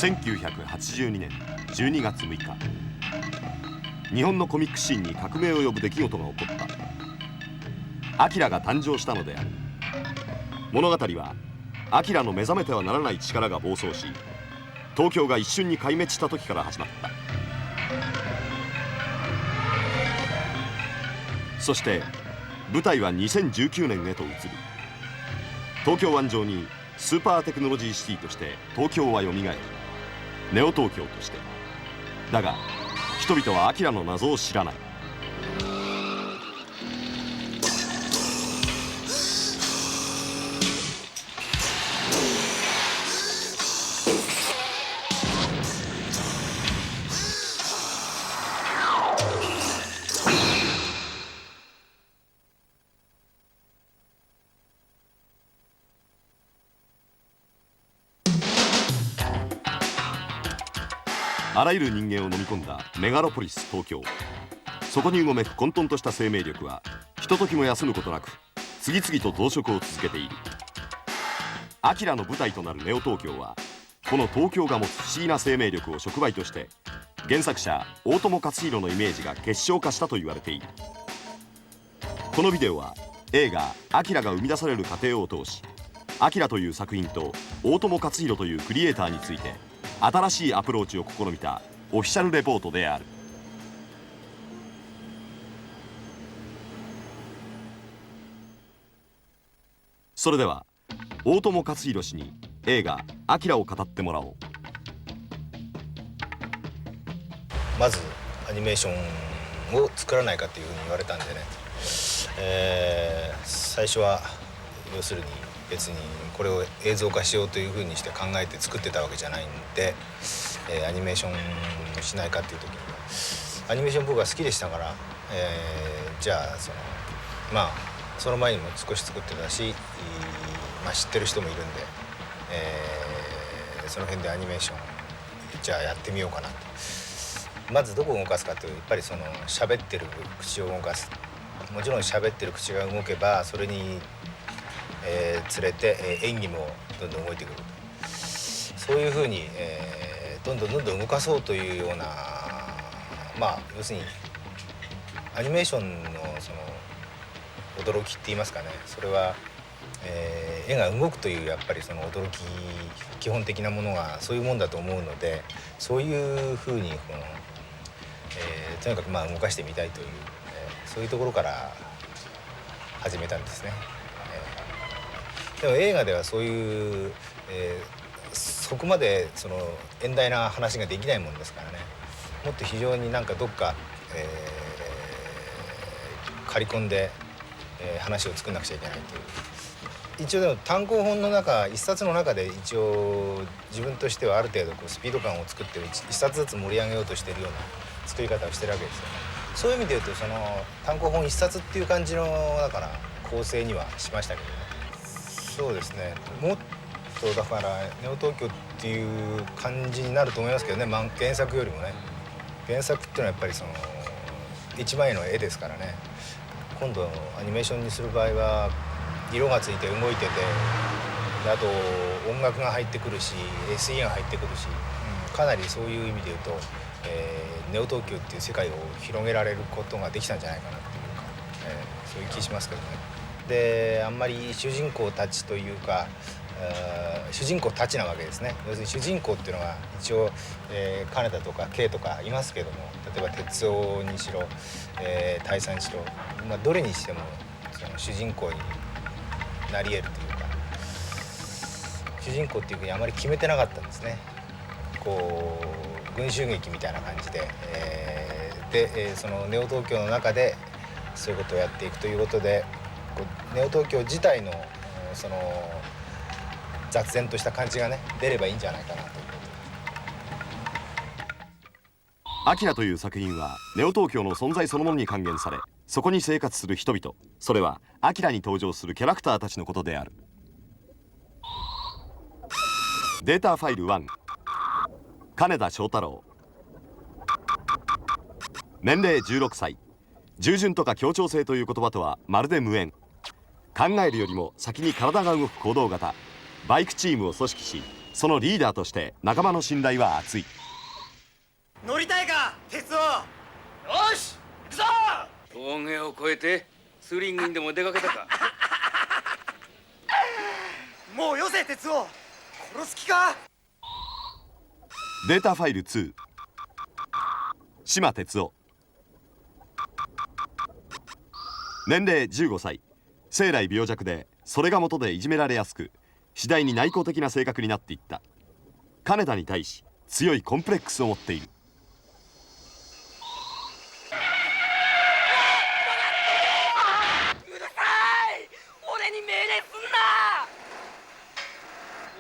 1982年12月6日、日本のコミックシーンに革命を呼ぶ出来事が起こった。アキラが誕生したのである。物語はアキラの目覚めてはならない力が暴走し、東京が一瞬に壊滅した時から始まった。そして舞台は2019年へと移る。東京湾上にスーパーテクノロジーシティとして東京はよみがえる。ネオ東京として。だが人々はアキラの謎を知らない。あらゆる人間を飲み込んだメガロポリス東京。そこにうごめく混沌とした生命力はひとときも休むことなく次々と増殖を続けている。アキラの舞台となるネオ東京はこの東京が持つ不思議な生命力を触媒として原作者大友克洋のイメージが結晶化したと言われている。このビデオは映画「アキラ」が生み出される過程を通し、アキラという作品と大友克洋というクリエイターについて新しいアプローチを試みたオフィシャルレポートである。それでは大友克洋氏に映画「アキラ」を語ってもらおう。まずアニメーションを作らないかというふうに言われたんでね、最初は要するに別にこれを映像化しようというふうにして考えて作ってたわけじゃないんで、アニメーションしないかっていう時にアニメーション僕は好きでしたから、じゃあその前にも少し作ってたし、知ってる人もいるんで、その辺でアニメーションじゃあやってみようかなと。まずどこを動かすかというと、やっぱりその喋ってる口を動かす。もちろん喋ってる口が動けばそれに連れて演技もどんどん動いてくる。そういうふうに、どんどん動かそうというような、要するにアニメーションのその驚きって言いますかね、それは、絵が動くというやっぱりその驚き、基本的なものがそういうもんだと思うので、そういうふうにとにかく動かしてみたいという、そういうところから始めたんですね。でも映画ではそういう、そこまでその遠大な話ができないもんですからね、もっと非常にどっか、刈り込んで、話を作んなくちゃいけないという。一応でも単行本の中、一冊の中で一応自分としてはある程度スピード感を作って一冊ずつ盛り上げようとしているような作り方をしてるわけですよね。そういう意味で言うとその単行本一冊っていう感じのだから構成にはしましたけどね。そうですね、もっとだからネオ東京っていう感じになると思いますけどね、原作よりもね。原作っていうのはやっぱりその一枚の絵ですからね。今度アニメーションにする場合は色がついて動いてて、であと音楽が入ってくるし SE が入ってくるし、かなりそういう意味で言うと、ネオ東京っていう世界を広げられることができたんじゃないかなっていうか、そういう気しますけどね。であんまり主人公たちというか、主人公たちなわけですね。要するに主人公っていうのが一応、金田とかKとかいますけども、例えば哲夫にしろ、大佐にしろ、どれにしてもその主人公になり得るというか、主人公っていうふうにあまり決めてなかったんですね。群衆劇みたいな感じで、そのネオ東京の中でそういうことをやっていくということで、ネオ東京自体のその雑然とした感じがね出ればいいんじゃないかなということで。アキラという作品はネオ東京の存在そのものに還元され、そこに生活する人々、それはアキラに登場するキャラクターたちのことである。データファイル1、金田翔太郎。年齢16歳。従順とか協調性という言葉とはまるで無縁。考えるよりも先に体が動く行動型。バイクチームを組織し、そのリーダーとして仲間の信頼は厚い。乗りたいか鉄夫。よし行くぞ。峠を越えてスリングにでも出かけたか。もうよせ鉄夫。殺す気か。データファイル2、島哲夫。年齢15歳、生来病弱で、それが元でいじめられやすく、次第に内向的な性格になっていった。金田に対し強いコンプレックスを持っている。うるさい。俺に命令すんな。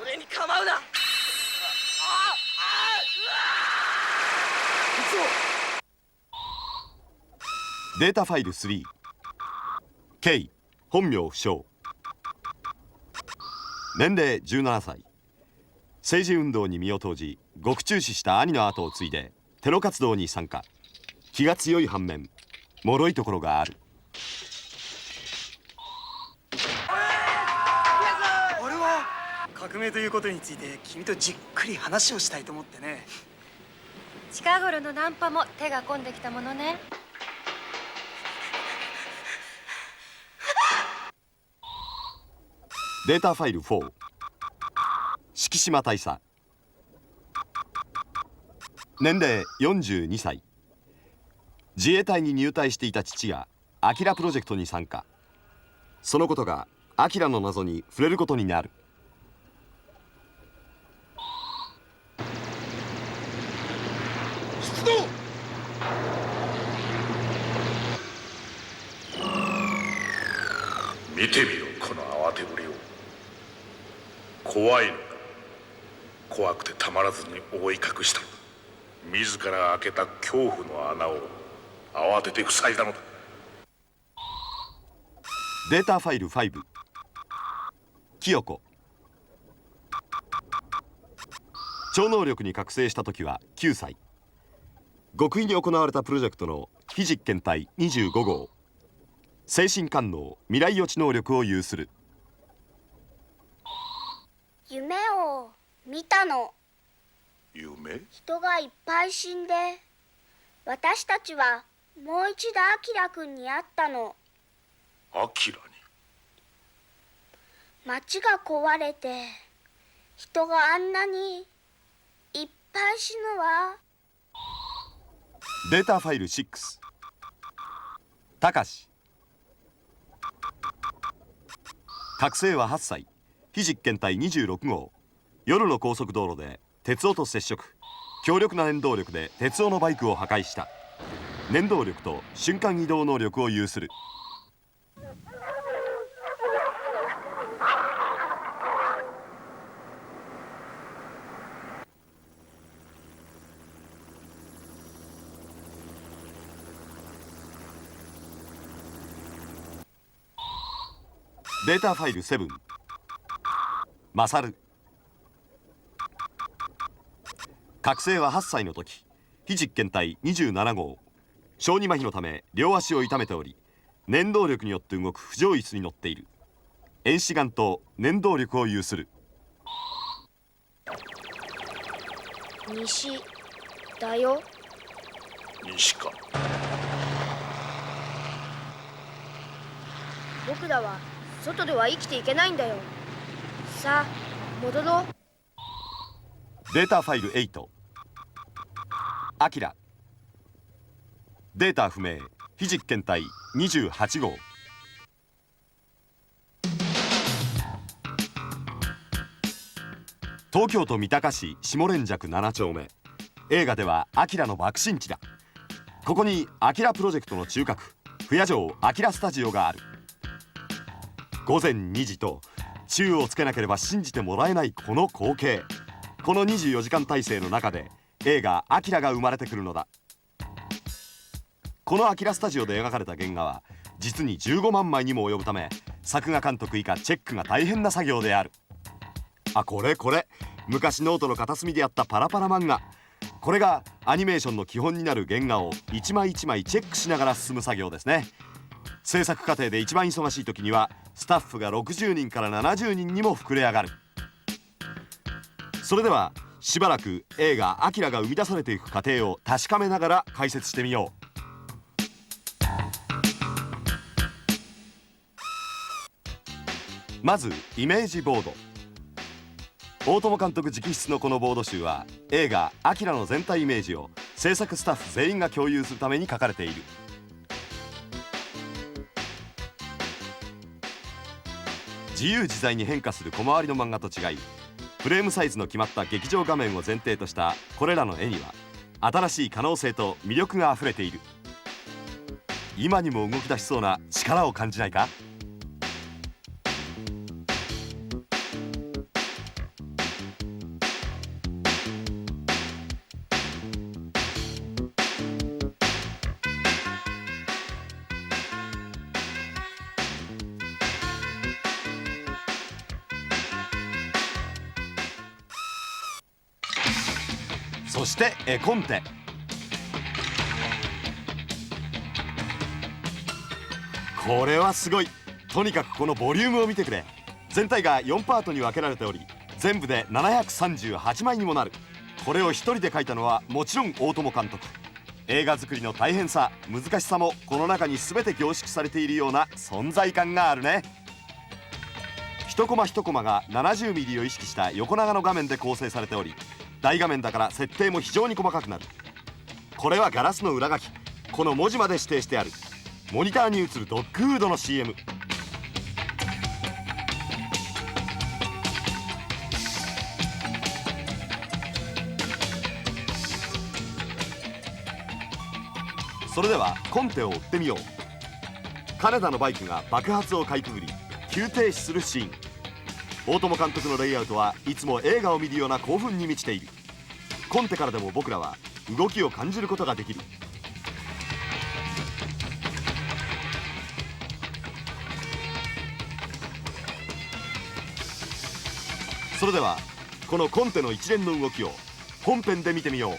俺に構うな。データファイル3、K、本名不詳。年齢17歳、政治運動に身を投じ、獄中死した兄の後を継いでテロ活動に参加。気が強い反面、脆いところがある。俺は革命ということについて君とじっくり話をしたいと思ってね。近頃のナンパも手が込んできたものね。データファイル4、敷島大佐。年齢42歳、自衛隊に入隊していた父がアキラプロジェクトに参加。そのことがアキラの謎に触れることになる。出動。見てみろこの慌てぶりを。怖いのか。怖くてたまらずに覆い隠した。自ら開けた恐怖の穴を慌てて塞いだのだ。データファイル5、清子。超能力に覚醒した時は9歳。極秘に行われたプロジェクトの非実験体25号、精神官能未来予知能力を有する。夢を見たの。夢？人がいっぱい死んで、私たちはもう一度アキラくんに会ったの。アキラに？街が壊れて、人があんなにいっぱい死ぬわ。データファイル6、たかし。覚醒は8歳、非実験体26号。夜の高速道路で鉄夫と接触。強力な念動力で鉄夫のバイクを破壊した。念動力と瞬間移動能力を有する。データファイル7、マサル。覚醒は8歳の時、非実験体27号。小児麻痺のため両足を痛めており、念動力によって動く不条椅子に乗っている。遠視眼と念動力を有する。西だよ。西か。僕らは外では生きていけないんだよ。さあ戻ろう。データファイル8、アキラ。データ不明、非実験体28号。東京都三鷹市下連雀7丁目。映画ではアキラの爆心地だ。ここにアキラプロジェクトの中核、不夜城アキラスタジオがある。午前2時と宙をつけなければ信じてもらえないこの光景。この24時間体制の中で映画「アキラ」が生まれてくるのだ。このアキラスタジオで描かれた原画は実に15万枚にも及ぶため、作画監督以下チェックが大変な作業である。あ、これ昔ノートの片隅でやったパラパラ漫画。これがアニメーションの基本になる原画を一枚一枚チェックしながら進む作業ですね。制作過程で一番忙しい時にはスタッフが60人から70人にも膨れ上がる。それではしばらく映画「アキラ」が生み出されていく過程を確かめながら解説してみよう。まずイメージボード。大友監督直筆のこのボード集は映画「アキラ」の全体イメージを制作スタッフ全員が共有するために書かれている。自由自在に変化する小回りの漫画と違い、フレームサイズの決まった劇場画面を前提としたこれらの絵には新しい可能性と魅力があふれている。今にも動き出しそうな力を感じないか？そして絵コンテ。これはすごい。とにかくこのボリュームを見てくれ。全体が4パートに分けられており、全部で738枚にもなる。これを一人で描いたのはもちろん大友監督。映画作りの大変さ、難しさもこの中に全て凝縮されているような存在感があるね。一コマ一コマが70ミリを意識した横長の画面で構成されており、大画面だから設定も非常に細かくなる。これはガラスの裏書き。この文字まで指定してある。モニターに映るドッグフードの CM。 それではコンテを追ってみよう。金田のバイクが爆発をかいくぐり急停止するシーン。大友監督のレイアウトはいつも映画を見るような興奮に満ちている。コンテからでも僕らは動きを感じることができる。それではこのコンテの一連の動きを本編で見てみよう。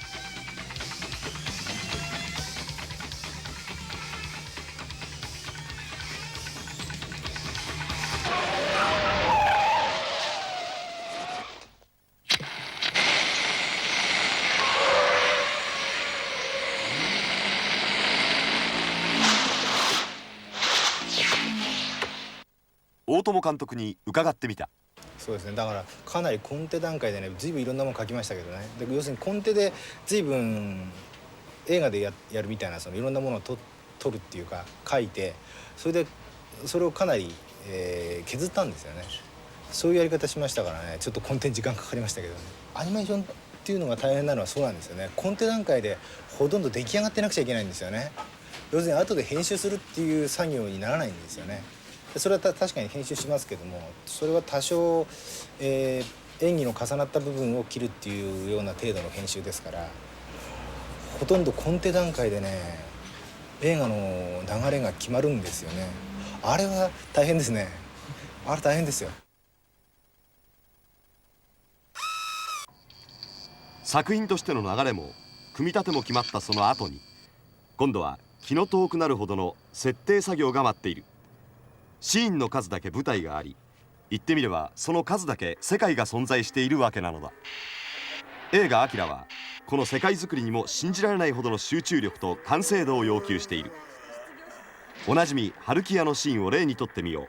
大友監督に伺ってみた。そうですね、だからかなりコンテ段階でね、随分いろんなもの書きましたけどね。で要するにコンテで随分映画でやるみたいな、そのいろんなものを撮るっていうか書いて、それをかなり、削ったんですよね。そういうやり方しましたからね、ちょっとコンテに時間かかりましたけどね。アニメーションっていうのが大変なのはそうなんですよね。コンテ段階でほとんど出来上がってなくちゃいけないんですよね。要するに後で編集するっていう作業にならないんですよね。それは確かに編集しますけども、それは多少、演技の重なった部分を切るっていうような程度の編集ですから、ほとんどコンテ段階でね映画の流れが決まるんですよね。あれは大変ですね。あれ大変ですよ。作品としての流れも組み立ても決まったその後に、今度は気の遠くなるほどの設定作業が待っている。シーンの数だけ舞台があり、言ってみればその数だけ世界が存在しているわけなのだ。映画「アキラ」はこの世界づくりにも信じられないほどの集中力と完成度を要求している。おなじみ春木屋のシーンを例にとってみよ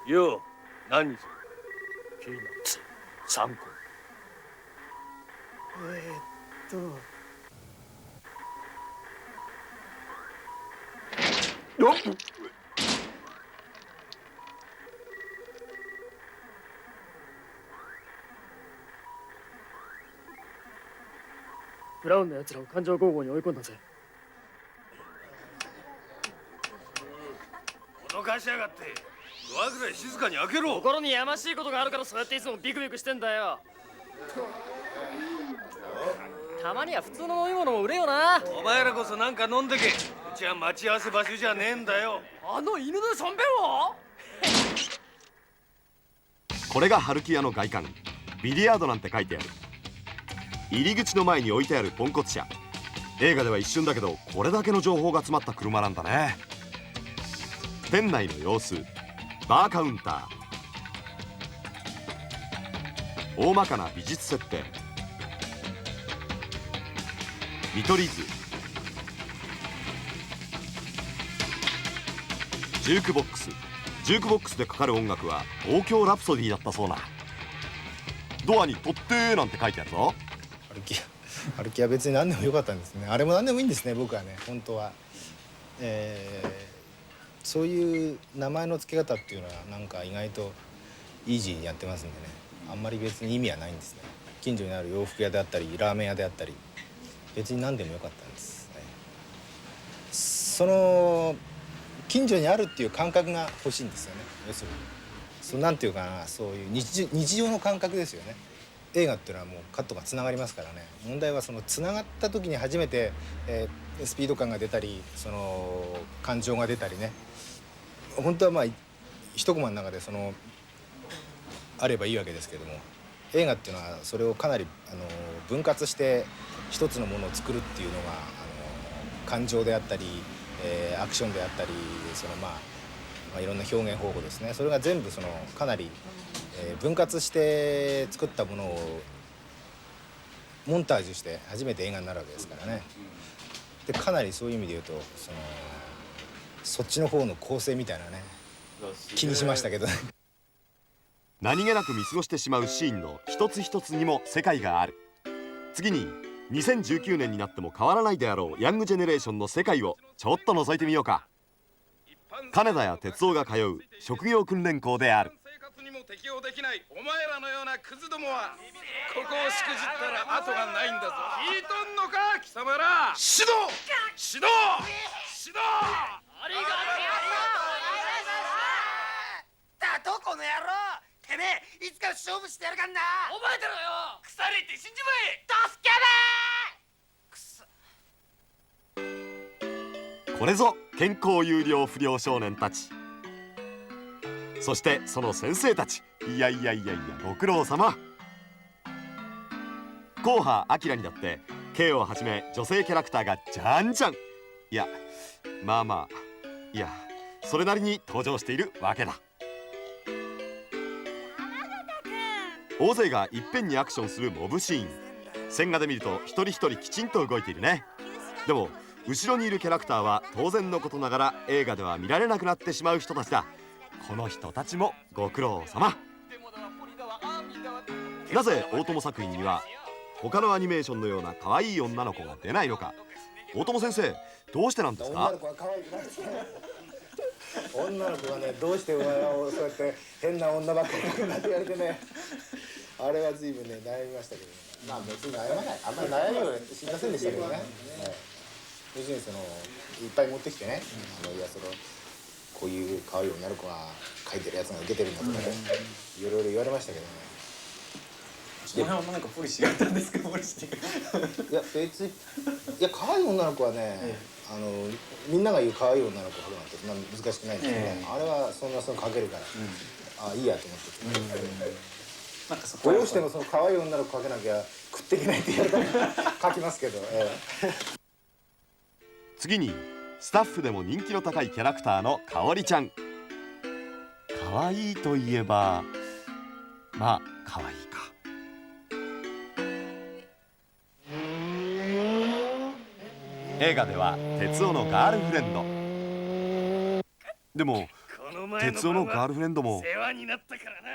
う。よう、何ぞ。ピーナッツ3個。よっ。ブラウンの奴らを感情交互に追い込んだぜ。脅かしやがって。ドアぐらい静かに開けろ。心にやましいことがあるからそうやっていつもビクビクしてんだよ。たまには普通の飲み物も売れよな。お前らこそなんか飲んでけ。うちは待ち合わせ場所じゃねえんだよ。あの犬のしょんべんを。これが春木屋の外観。ビリヤードなんて書いてある。入り口の前に置いてあるポンコツ車。映画では一瞬だけどこれだけの情報が詰まった車なんだね。店内の様子、バーカウンター、大まかな美術設定、見取り図、ジュークボックス。ジュークボックスでかかる音楽は東京ラプソディだったそうな。ドアに「とって」なんて書いてあるぞ。歩きは別に何でもよかったんですね。あれも何でもいいんですね、僕はね、本当は。そういう名前の付け方っていうのはなんか意外とイージーにやってますんでね、あんまり別に意味はないんですね。近所にある洋服屋であったりラーメン屋であったり別に何でもよかったんですね。その近所にあるっていう感覚が欲しいんですよね。要するにそうなんていうかな、そういう日常の感覚ですよね。映画っていうのはもうカットがつながりますからね。問題はそのつながった時に初めて、スピード感が出たりその感情が出たりね。本当はまあ一コマの中でそのあればいいわけですけども、映画っていうのはそれをかなり分割して一つのものを作るっていうのが感情であったり、アクションであったり、そのまあいろんな表現方法ですね。それが全部そのかなり分割して作ったものをモンタージュして初めて映画になるわけですからね。でかなりそういう意味で言うとそっちの方の構成みたいなね気にしましたけどね。何気なく見過ごしてしまうシーンの一つ一つにも世界がある。次に2019年になっても変わらないであろうヤングジェネレーションの世界をちょっと覗いてみようか。金田や哲夫が通う職業訓練校である。生活にも適応できないお前らのようなクズどもはここをしくじったら後がないんだぞ。聞いとんのか貴様ら。指導指導指導。ありがとうだとこの野郎。てめえいつか勝負してやるかんな。覚えてろよ。腐れって死んじまえ。助けこれぞ健康有料不良少年たち。そしてその先生たち、いやご苦労様。硬派アキラにだって K をはじめ女性キャラクターがじゃんじゃん、いやそれなりに登場しているわけだ。大勢がいっぺんにアクションするモブシーン、線画で見ると一人一人きちんと動いているね。でも後ろにいるキャラクターは当然のことながら映画では見られなくなってしまう人たちだ。この人たちもご苦労様。なぜ大友作品には他のアニメーションのような可愛い女の子が出ないのか。大友先生、どうしてなんですか？女の子は可愛くないですね。女の子がね、どうしてお前はそうやって変な女ばっかり描くなんて言われてね、あれは随分ね悩みましたけどね。まあ別に悩まない、あんまり悩みはしませんでしたけどね。要するにそのいっぱい持ってきてね、いやこういう可愛い女の子が描いてるやつが受けてるんだとかね、いろいろ言われましたけどね。その辺はなんかポリシーがあったんですか？ポリシーいや別に可愛い女の子はね、みんなが言う可愛い女の子ほどなんてそんな難しくないんですけどね、あれはその描けるから、いいやと思ってて、どうしてもその可愛い女の子描けなきゃ食っていけないって言われたら描きますけど。次にスタッフでも人気の高いキャラクターのかおりちゃん。可愛いといえばまあ可愛いか。映画では哲夫のガールフレンド。でも哲夫のガールフレンドも世話になったからな。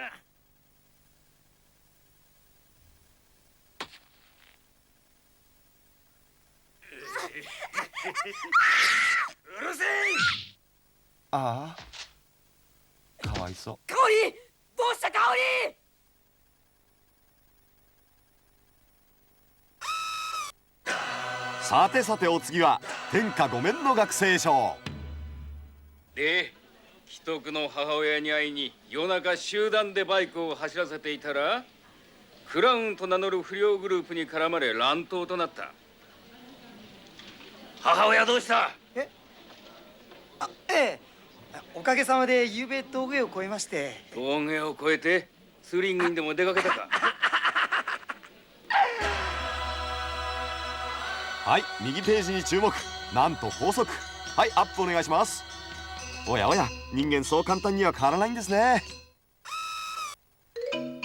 うるせえ。ああ、かわいそう。香織、どうした香織。さてさてお次は天下御免の学生証で、既得の母親に会いに夜中集団でバイクを走らせていたらクラウンと名乗る不良グループに絡まれ乱闘となった。母親どうした？おかげさまで夕べ峠を越えまして。峠を越えてツーリングにでも出かけたか？はい、右ページに注目。なんと高速。はい、アップお願いします。おやおや、人間そう簡単には変わらないんですね。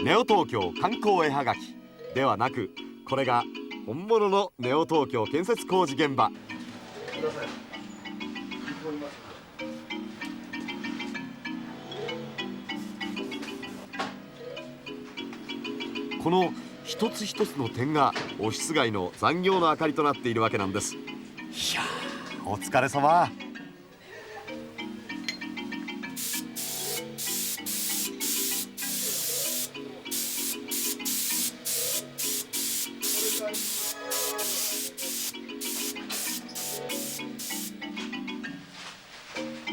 ネオ東京観光絵はがきではなく、これが本物のネオ東京建設工事現場。この一つ一つの点がオフィス街の残業の明かりとなっているわけなんです。いやー、お疲れ様。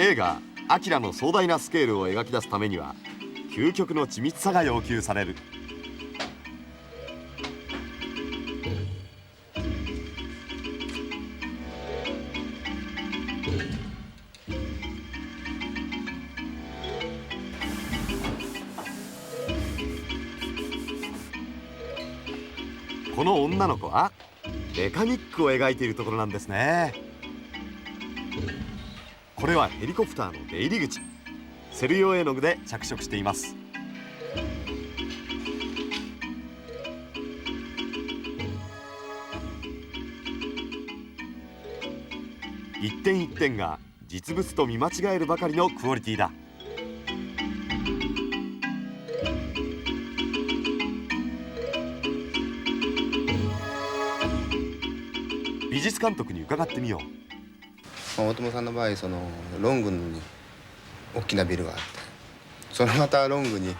映画「アキラ」の壮大なスケールを描き出すためには究極の緻密さが要求される。この女の子はメカニックを描いているところなんですね。これはヘリコプターの出入り口。セル用絵の具で着色しています。一点一点が実物と見間違えるばかりのクオリティだ。美術監督に伺ってみよう。大友さんの場合、ロングに大きなビルがあって、そのまたロングに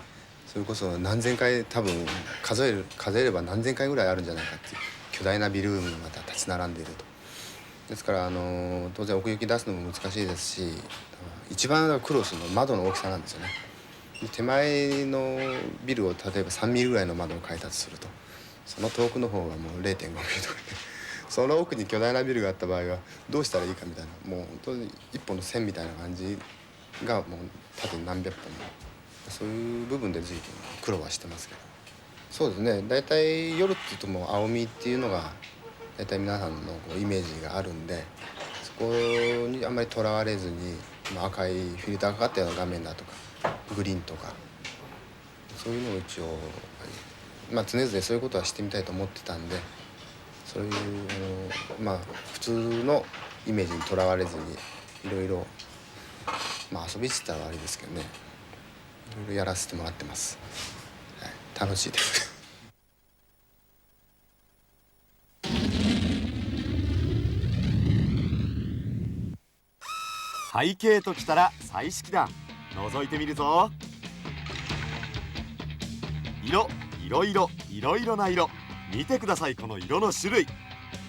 それこそ何千回、多分数えれば何千回ぐらいあるんじゃないかっていう巨大なビル群がまた立ち並んでいると。ですから当然奥行き出すのも難しいですし、一番苦労するのは窓の大きさなんですよね。手前のビルを例えば3ミリぐらいの窓を開拓すると、その遠くの方はもう 0.5 ミリとかで、その奥に巨大なビルがあった場合はどうしたらいいかみたいな、もう本当に一本の線みたいな感じがもう縦に何百本も、そういう部分で随分苦労はしてますけど。そうですね、大体夜っていうともう青みっていうのが大体皆さんのイメージがあるんで、そこにあんまりとらわれずに、赤いフィルターかかったような画面だとかグリーンとか、そういうのを一応常々そういうことはしてみたいと思ってたんで、そういう普通のイメージにとらわれずにいろいろ遊びって言ったら悪いですけどね、いろいろやらせてもらってます。はい、楽しいです。背景ときたら彩色だ。覗いてみるぞ。いろいろな色。見てください、この色の種類。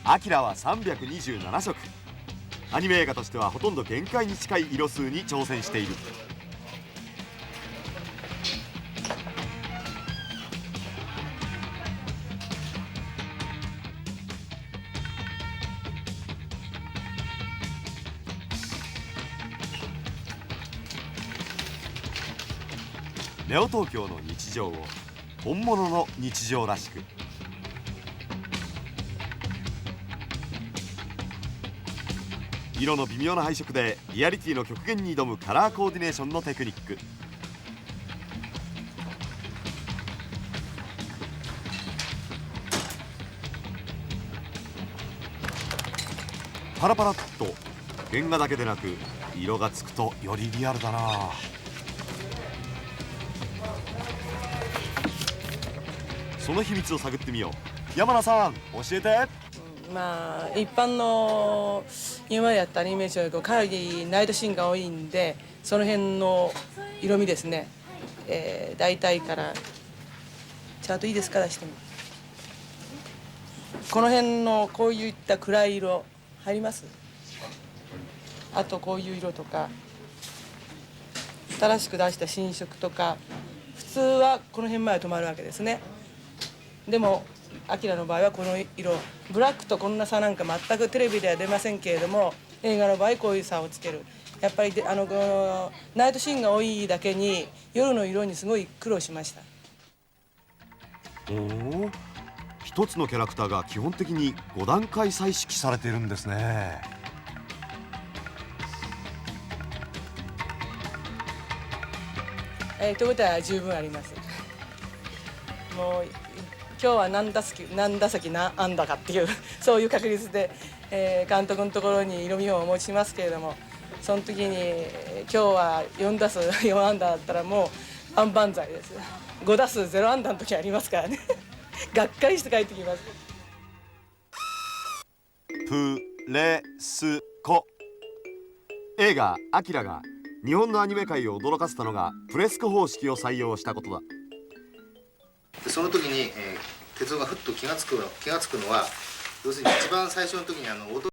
アキラは327色。アニメ映画としてはほとんど限界に近い色数に挑戦している。ネオ東京の日常を本物の日常らしく。色の微妙な配色でリアリティの極限に挑むカラーコーディネーションのテクニック。パラパラっと原画だけでなく色がつくとよりリアルだな。その秘密を探ってみよう。山名さん、教えて。一般の今までやったアニメーションよりかなりナイトシーンが多いんで、その辺の色味ですね、大体からチャートいいですか、出しても。この辺のこういった暗い色入ります。あとこういう色とか新しく出した新色とか、普通はこの辺まで止まるわけですね。でもアキラの場合はこの色、ブラックとこんな差なんか全くテレビでは出ませんけれども、映画の場合こういう差をつける。やっぱりナイトシーンが多いだけに夜の色にすごい苦労しました。おお、一つのキャラクターが基本的に5段階彩色されているんですね。手応えは十分あります。もう今日は何打席何安打かっていうそういう確率で、監督のところに色見本をお持ちしますけれども、その時に今日は4打数4安打だったらもう万々歳です。5打数0安打の時ありますからねがっかりして帰ってきます。プレスコ。映画「アキラ」が日本のアニメ界を驚かせたのがプレスコ方式を採用したことだ。でその時に、哲夫がふっと気がつくのは、要するに一番最初の時に音